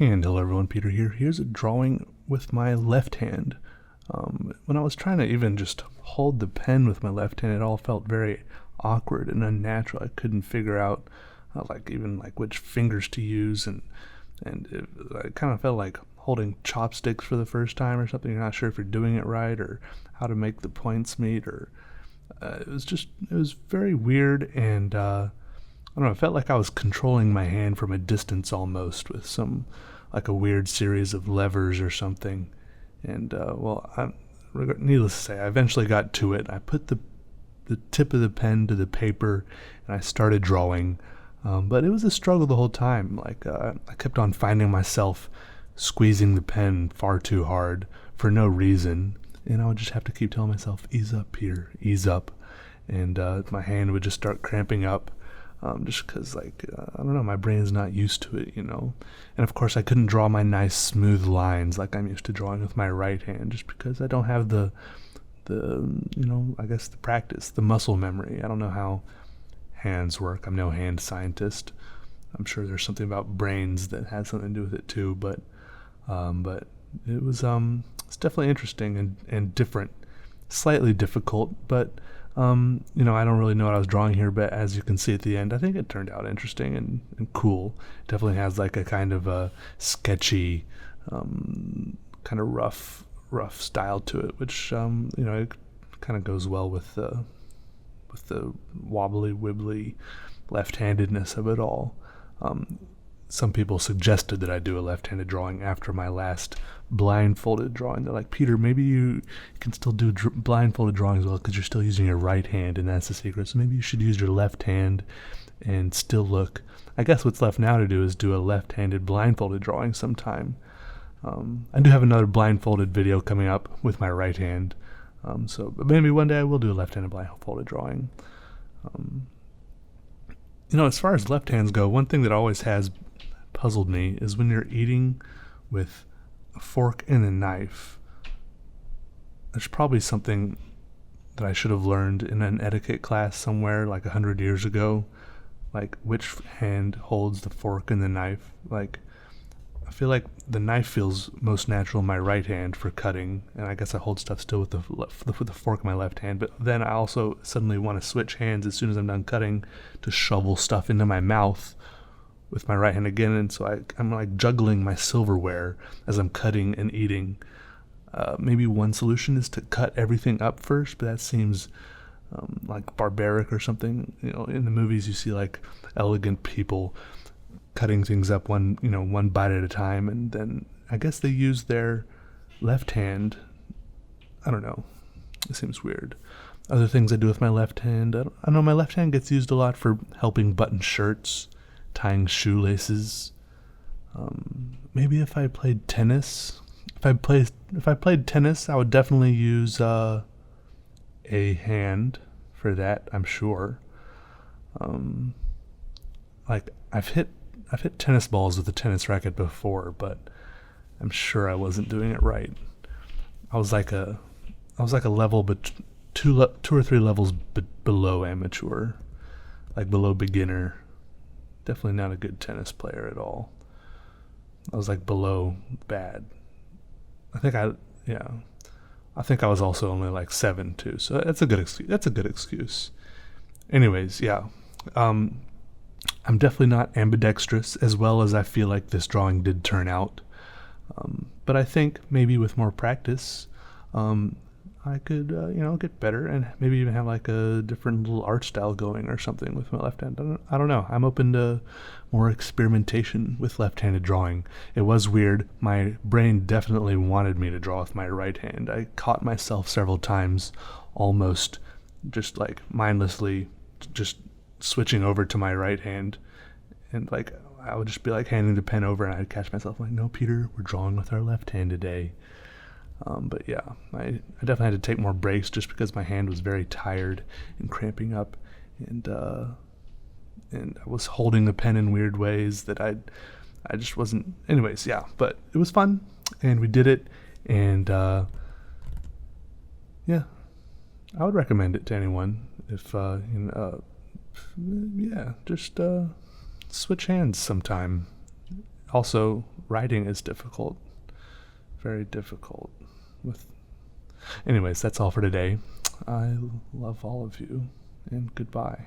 And hello everyone, Peter here. Here's a drawing with my left hand. When I was trying to even just hold the pen with my left hand, it all felt very awkward and unnatural. I couldn't figure out which fingers to use, I kind of felt like holding chopsticks for the first time or something. You're not sure if you're doing it right or how to make the points meet, or it was very weird, and I don't know, it felt like I was controlling my hand from a distance almost, with a weird series of levers or something. And, needless to say, I eventually got to it. I put the tip of the pen to the paper, and I started drawing. But it was a struggle the whole time. I kept on finding myself squeezing the pen far too hard for no reason. And I would just have to keep telling myself, ease up, Peter, ease up. And my hand would just start cramping up. Just because, I don't know, my brain's not used to it, And of course, I couldn't draw my nice smooth lines like I'm used to drawing with my right hand, just because I don't have the practice, the muscle memory. I don't know how hands work. I'm no hand scientist. I'm sure there's something about brains that has something to do with it too, but it was it's definitely interesting and different, slightly difficult, but I don't really know what I was drawing here, but as you can see at the end, I think it turned out interesting and cool. It definitely has a kind of a sketchy, kind of rough style to it, which it kind of goes well with the wobbly wibbly left-handedness of it all. Some people suggested that I do a left-handed drawing after my last blindfolded drawing. They're like, Peter, maybe you can still do blindfolded drawings well because you're still using your right hand, and that's the secret. So maybe you should use your left hand and still look. I guess what's left now to do is do a left-handed blindfolded drawing sometime. I do have another blindfolded video coming up with my right hand. But maybe one day I will do a left-handed blindfolded drawing. As far as left hands go, one thing that always has puzzled me is when you're eating with a fork and a knife. There's probably something that I should have learned in an etiquette class somewhere 100 years ago, which hand holds the fork and the knife. I feel like the knife feels most natural in my right hand for cutting, and I guess I hold stuff still with the fork in my left hand, but then I also suddenly want to switch hands as soon as I'm done cutting to shovel stuff into my mouth with my right hand again, and so I'm juggling my silverware as I'm cutting and eating. Maybe one solution is to cut everything up first, but that seems barbaric or something. In the movies you see elegant people cutting things up one bite at a time, and then I guess they use their left hand. I don't know. It seems weird. Other things I do with my left hand, I know my left hand gets used a lot for helping button shirts, tying shoelaces. Maybe if I played tennis, if I played tennis, I would definitely use a hand for that, I'm sure. I've hit tennis balls with a tennis racket before, but I'm sure I wasn't doing it right. I was like a level, but two or three levels below amateur, below beginner. Definitely not a good tennis player at all. I was below bad. I think I was also only 7 too, so that's a good excuse. Anyways, yeah. I'm definitely not ambidextrous, as well as I feel like this drawing did turn out. But I think maybe with more practice, I could, get better and maybe even have a different little art style going or something with my left hand. I don't know. I'm open to more experimentation with left-handed drawing. It was weird. My brain definitely wanted me to draw with my right hand. I caught myself several times almost just mindlessly just switching over to my right hand, and I would just be handing the pen over, and I'd catch myself no, Peter, we're drawing with our left hand today. But yeah, I definitely had to take more breaks just because my hand was very tired and cramping up, and I was holding the pen in weird ways that I just wasn't. Anyways, yeah, but it was fun, and we did it, and yeah, I would recommend it to anyone if just switch hands sometime. Also, writing is difficult. Very difficult. Anyways, that's all for today. I love all of you, and goodbye.